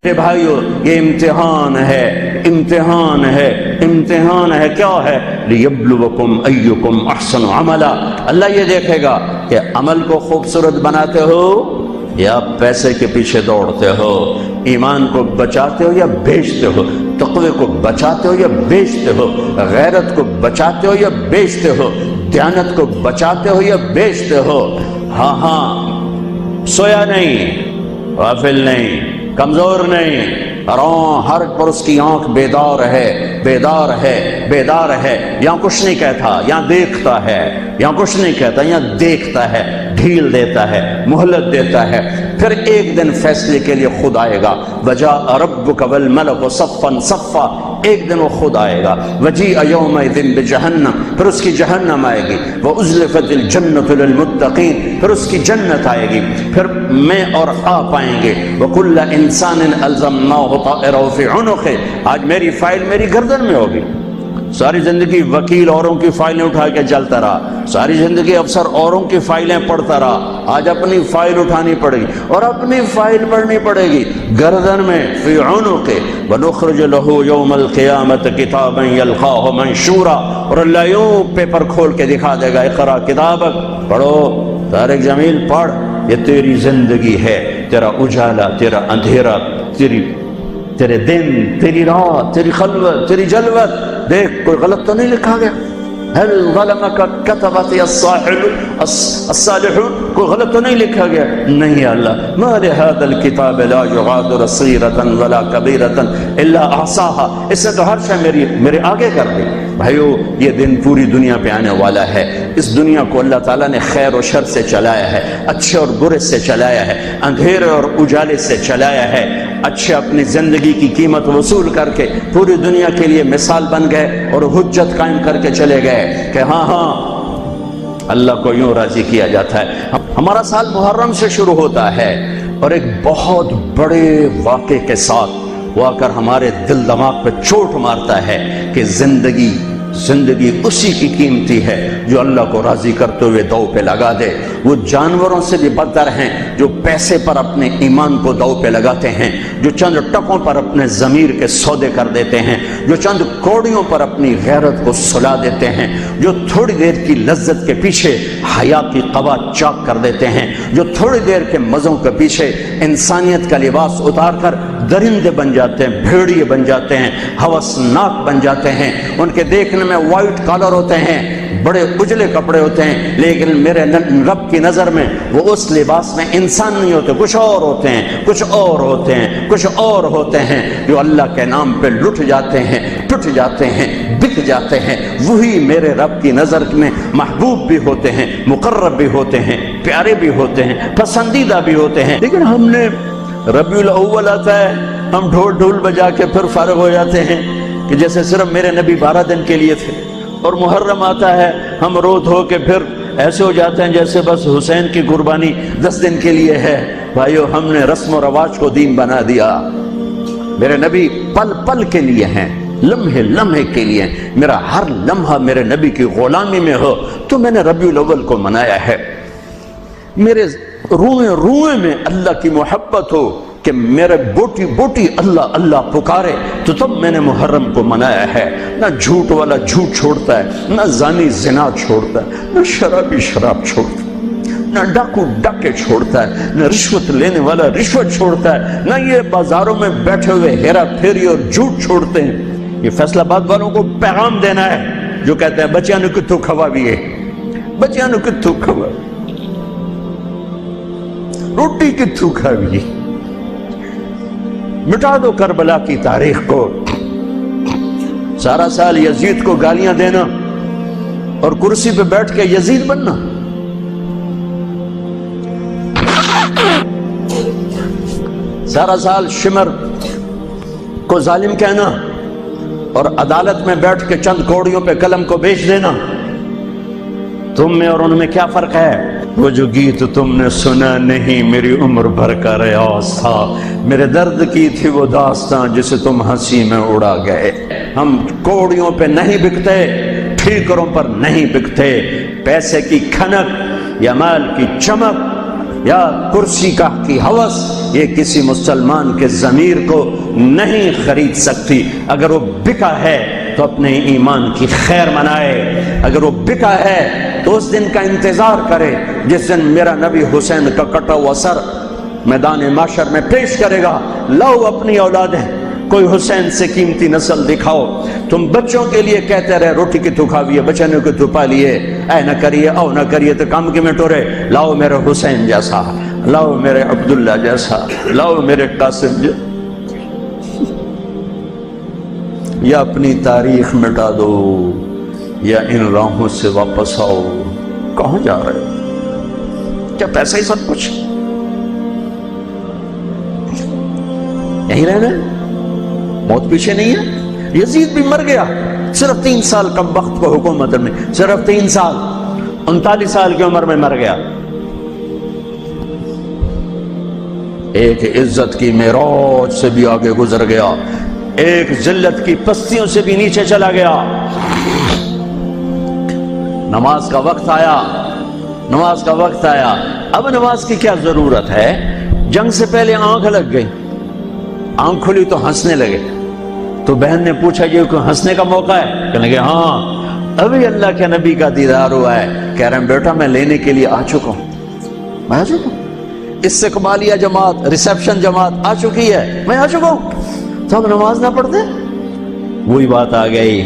میرے بھائیو یہ امتحان ہے، امتحان ہے، امتحان ہے۔ کیا ہے؟ لیبلوکم ایکم احسن عملا۔ اللہ یہ دیکھے گا کہ عمل کو خوبصورت بناتے ہو یا پیسے کے پیچھے دوڑتے ہو، ایمان کو بچاتے ہو یا بیچتے ہو، تقوی کو بچاتے ہو یا بیچتے ہو، غیرت کو بچاتے ہو یا بیچتے ہو، دیانت کو بچاتے ہو یا بیچتے ہو۔ ہاں ہاں، سویا نہیں، غافل نہیں، کمزور نہیں، ہر پر اس کی آنکھ بیدار ہے، بیدار ہے، بیدار ہے۔ یہاں کچھ نہیں کہتا، یہاں دیکھتا ہے، یہاں کچھ نہیں کہتا، یہاں دیکھتا ہے، ڈھیل دیتا ہے، مہلت دیتا ہے۔ پھر ایک دن فیصلے کے لیے خود آئے گا، وجاء ربک والملک صفا صفا، ایک دن وہ خود آئے گا۔ وجیء یومئذ بجہنم، پھر اس کی جہنم آئے گی، وازلفت الجنۃ للمتقین، پھر اس کی جنت آئے گی، پھر میں اور آپ آئیں گے۔ وکل انسان الزمناہ طائرہ فی عنقہ، آج میری فائل میری گردن میں ہوگی۔ ساری زندگی وکیل اوروں کی فائلیں اٹھا کے چلتا رہا، ساری زندگی افسر اوروں کی فائلیں پڑھتا رہا، آج اپنی فائل اٹھانی پڑے گی اور اپنی فائل پڑھنی پڑے گی گردن میں، فی عنقہ۔ ونخرج له یوم القیامۃ کتابا یلقاہ منشورا، اور اللہ یوں پیپر کھول کے دکھا دے گا، اقرا کتابک، پڑھو طارق جمیل پڑھ، یہ تیری زندگی ہے، تیرا اجالا، تیرا اندھیرا، تیرے دن، تیری رات، تیری خلوت، تیری جلوت۔ دیکھ کوئی غلط تو نہیں لکھا گیا؟ هل ظلمك كتبت الصالحون، کوئی غلط تو نہیں لکھا گیا؟ نہیں اللہ، ما لهذا الكتاب لا يغادر صغيرة ولا كبيرة الا احصاها، اس نے تو ہر شے میرے آگے کر دی۔ بھائیو یہ دن پوری دنیا پہ آنے والا ہے، اس دنیا کو اللہ تعالیٰ نے خیر و شر سے چلایا ہے، اچھے اور برے سے چلایا ہے، اندھیرے اور اجالے سے چلایا ہے۔ اچھے اپنی زندگی کی قیمت وصول کر کے پوری دنیا کے لیے مثال بن گئے اور حجت قائم کر کے چلے گئے کہ ہاں ہاں اللہ کو یوں راضی کیا جاتا ہے۔ ہمارا سال محرم سے شروع ہوتا ہے اور ایک بہت بڑے واقعے کے ساتھ وہ آ کر ہمارے دل دماغ پہ چوٹ مارتا ہے کہ زندگی اسی کی قیمتی ہے جو اللہ کو راضی کرتے ہوئے دو پہ لگا دے۔ وہ جانوروں سے بھی بدتر ہیں جو پیسے پر اپنے ایمان کو دو پہ لگاتے ہیں، جو چند ٹکوں پر اپنے ضمیر کے سودے کر دیتے ہیں، جو چند کوڑیوں پر اپنی غیرت کو سلا دیتے ہیں، جو تھوڑی دیر کی لذت کے پیچھے حیا کی قبا چاک کر دیتے ہیں، جو تھوڑی دیر کے مزوں کے پیچھے انسانیت کا لباس اتار کر درندے بن جاتے ہیں، بھیڑیے بن جاتے ہیں، ہوسناک بن جاتے ہیں۔ ان کے دیکھنے میں وائٹ کالر ہوتے ہیں، بڑے اجلے کپڑے ہوتے ہیں، لیکن میرے رب کی نظر میں وہ اس لباس میں انسان نہیں ہوتے، کچھ اور ہوتے ہیں، کچھ اور ہوتے ہیں، کچھ اور ہوتے ہیں، جو اللہ کے نام پہ لٹ جاتے ہیں، ٹوٹ جاتے ہیں، بک جاتے ہیں۔ وہی میرے رب کی نظر میں محبوب بھی ہوتے ہیں، مقرب بھی ہوتے ہیں، پیارے بھی ہوتے ہیں، پسندیدہ بھی ہوتے ہیں۔ لیکن ہم نے ربیع الاول آتا ہے، ہم ڈھول بجا کے پھر فارغ ہو جاتے ہیں کہ جیسے صرف میرے نبی 12 دن کے لیے تھے، اور محرم آتا ہے ہم رو دھو کے پھر ایسے ہو جاتے ہیں جیسے بس حسین کی قربانی 10 دن کے لیے ہے۔ بھائیو ہم نے رسم و رواج کو دین بنا دیا۔ میرے نبی پل پل کے لیے ہیں، لمحے لمحے کے لیے۔ میرا ہر لمحہ میرے نبی کی غلامی میں ہو تو میں نے ربیع الاول کو منایا ہے۔ میرے روئے روئے میں اللہ کی محبت ہو کہ میرے بوٹی بوٹی اللہ اللہ پکارے تو تب میں نے محرم کو منایا ہے۔ نہ جھوٹ والا جھوٹ چھوڑتا ہے، نہ زانی زنا چھوڑتا ہے، نہ شرابی شراب چھوڑتا ہے، نہ ڈاکو ڈاکے چھوڑتا ہے، نہ رشوت لینے والا رشوت چھوڑتا ہے، نہ یہ بازاروں میں بیٹھے ہوئے ہیرا پھیری اور جھوٹ چھوڑتے ہیں۔ یہ فیصلہ آباد والوں کو پیغام دینا ہے جو کہتے ہیں بچیاں نو کتھوں کھوا بھی ہے، بچیاں نو کتھوں کھوا، روٹی کتھوں کھا بھی، مٹا دو کربلا کی تاریخ کو۔ سارا سال یزید کو گالیاں دینا اور کرسی پہ بیٹھ کے یزید بننا، سارا سال شمر کو ظالم کہنا اور عدالت میں بیٹھ کے چند کوڑیوں پہ قلم کو بیچ دینا۔ تم میں اور ان میں کیا فرق ہے؟ وہ جو گیت تم نے سنا نہیں میری عمر بھر کا ریاض تھا، میرے درد کی تھی وہ داستان جسے تم ہنسی میں اڑا گئے۔ ہم کوڑیوں پہ نہیں بکتے، ٹھیکروں پر نہیں بکتے۔ پیسے کی کھنک یا مال کی چمک یا کرسی کا کی ہوس یہ کسی مسلمان کے ضمیر کو نہیں خرید سکتی۔ اگر وہ بکا ہے تو اپنے ایمان کی خیر منائے، اگر وہ بکا ہے تو اس دن کا انتظار کرے جس دن میرا نبی حسین کا کٹا ہوا سر میدان محشر میں پیش کرے گا۔ لاؤ اپنی اولادیں، کوئی حسین سے قیمتی نسل دکھاؤ۔ تم بچوں کے لیے کہتے رہے روٹی کی تو کھاویے، بچنے کو تو پالیے، اے نہ کریے او نہ کریے تو کام کی میں ٹورے۔ لاؤ میرے حسین جیسا، لاؤ میرے عبداللہ جیسا، لاؤ میرے قاسم جیسا، یا اپنی تاریخ مٹا دو یا ان راہوں سے واپس آؤ۔ کہاں جا رہے ہو؟ کیا پیسہ ہی سب کچھ؟ یہیں رہنا ہے؟ موت پیچھے نہیں ہے؟ یزید بھی مر گیا صرف 3 سال کم وقت کو حکومت میں، صرف 3 سال، 39 سال کی عمر میں مر گیا۔ ایک عزت کی معراج سے بھی آگے گزر گیا، ایک ذلت کی پستیوں سے بھی نیچے چلا گیا۔ نماز کا وقت آیا، نماز کا وقت آیا۔ اب نماز کی کیا ضرورت ہے؟ جنگ سے پہلے آنکھ لگ گئی، آنکھ کھلی تو ہنسنے لگے۔ تو بہن نے پوچھا یہ کوئی ہنسنے کا موقع ہے؟ کہنے لگے ہاں ابھی اللہ کے نبی کا دیدار ہوا ہے۔ کہہ رہے ہیں بیٹا میں لینے کے لیے آ چکا ہوں، میں آ چکا ہوں، استقبالیہ جماعت، ریسیپشن جماعت آ چکی ہے، میں آ چکا ہوں۔ تو ہم نماز نہ پڑھتے؟ وہی بات آ گئی،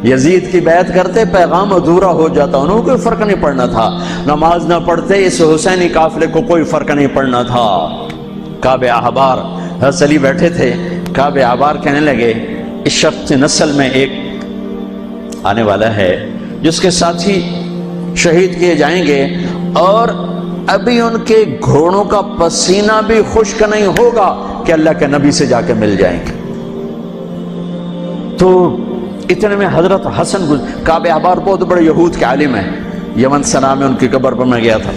یزید کی بیعت کرتے پیغام ادھورا ہو جاتا، انہوں کو کوئی فرق نہیں پڑنا تھا۔ نماز نہ پڑھتے اس حسینی قافلے کو کوئی فرق نہیں پڑنا تھا۔ کعب احبار حضرت علی بیٹھے تھے، کعب احبار کہنے لگے اس شخص نسل میں ایک آنے والا ہے جس کے ساتھی شہید کیے جائیں گے اور ابھی ان کے گھوڑوں کا پسینہ بھی خشک نہیں ہوگا کہ اللہ کے نبی سے جا کے مل جائیں گے۔ تو اتنے میں حضرت حسن کعب احبار بہت بڑے یہود کے عالم ہیں، یمن سنا میں ان کی قبر پر میں گیا تھا۔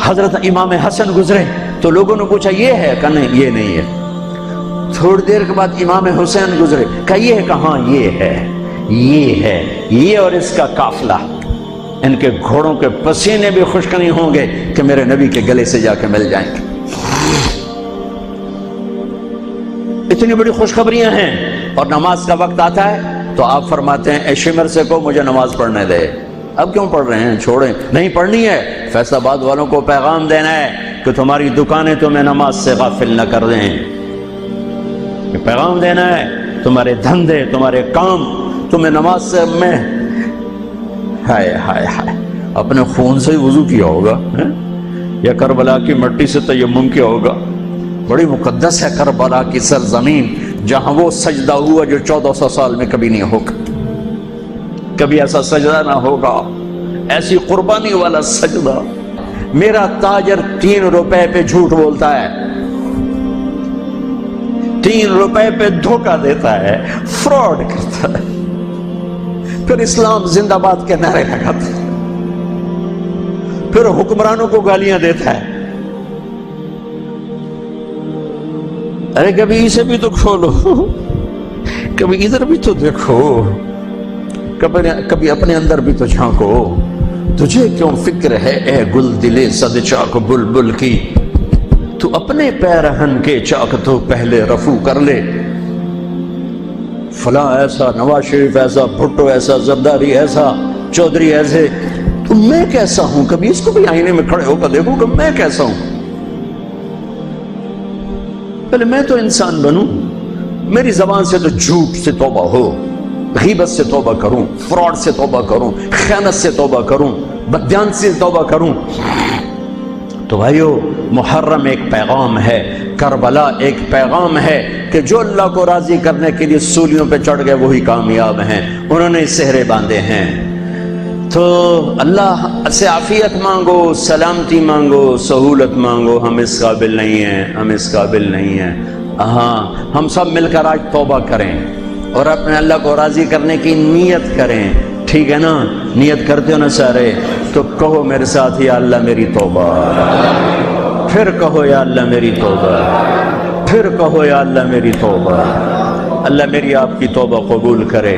حضرت امام حسن گزرے تو لوگوں نے پوچھا یہ ہے؟ کہا نہیں یہ نہیں ہے۔ تھوڑی دیر کے بعد امام حسین گزرے، کہا یہ ہے؟ کہاں یہ ہے، یہ ہے، یہ اور اس کا قافلہ، ان کے گھوڑوں کے پسینے بھی خشک نہیں ہوں گے کہ میرے نبی کے گلے سے جا کے مل جائیں گے۔ اتنی بڑی خوشخبریاں ہیں اور نماز کا وقت آتا ہے تو آپ فرماتے ہیں اے شمر سے کو مجھے نماز پڑھنے دے۔ اب کیوں پڑھ رہے ہیں؟ چھوڑیں، نہیں پڑھنی ہے۔ فیصل آباد والوں کو پیغام دینا ہے کہ تمہاری دکانیں تمہیں نماز سے غافل نہ کر دیں، یہ پیغام دینا ہے۔ تمہارے دھندے، تمہارے کام تمہیں نماز سے میں ہائے ہائے ہائے اپنے خون سے ہی وضو کیا ہوگا یا کربلا کی مٹی سے تیمم کیا ہوگا۔ بڑی مقدس ہے کربلا کی سرزمین جہاں وہ سجدہ ہوا جو 1400 سال میں کبھی نہیں ہوگا، کبھی ایسا سجدہ نہ ہوگا، ایسی قربانی والا سجدہ۔ میرا تاجر 3 روپے پہ جھوٹ بولتا ہے، 3 روپے پہ دھوکہ دیتا ہے، فراڈ کرتا ہے، پھر اسلام زندہ باد کے نعرے لگاتا ہے، پھر حکمرانوں کو گالیاں دیتا ہے۔ ارے کبھی اسے بھی تو کھولو، کبھی ادھر بھی تو دیکھو، کبھی اپنے اندر بھی تو جھانکو۔ تجھے کیوں فکر ہے اے گل دلے صد چاک بلبل کی، تو اپنے پیرہن کے چاک تو پہلے رفو کر لے۔ فلاں ایسا، نواز شریف ایسا، بھٹو ایسا، زرداری ایسا، چودھری ایسے، تو میں کیسا ہوں؟ کبھی اس کو بھی آئینے میں کھڑے ہو کر دیکھو کہ میں کیسا ہوں۔ پہلے میں تو انسان بنوں، میری زبان سے تو جھوٹ سے توبہ ہو، غیبت سے توبہ کروں، فراڈ سے توبہ کروں، خیانت سے توبہ کروں، بددیانتی سے توبہ کروں۔ تو بھائیو محرم ایک پیغام ہے، کربلا ایک پیغام ہے کہ جو اللہ کو راضی کرنے کے لیے سولیوں پہ چڑھ گئے وہی کامیاب ہیں، انہوں نے سہرے باندھے ہیں۔ تو اللہ سے عافیت مانگو، سلامتی مانگو، سہولت مانگو۔ ہم اس قابل نہیں ہیں، ہم اس قابل نہیں ہیں۔ ہاں ہم سب مل کر آج توبہ کریں اور اپنے اللہ کو راضی کرنے کی نیت کریں، ٹھیک ہے نا؟ نیت کرتے ہو نا سارے؟ تو کہو میرے ساتھ یا اللہ میری توبہ، پھر کہو یا اللہ میری توبہ، پھر کہو یا اللہ میری توبہ۔ اللہ میری آپ کی توبہ قبول کرے۔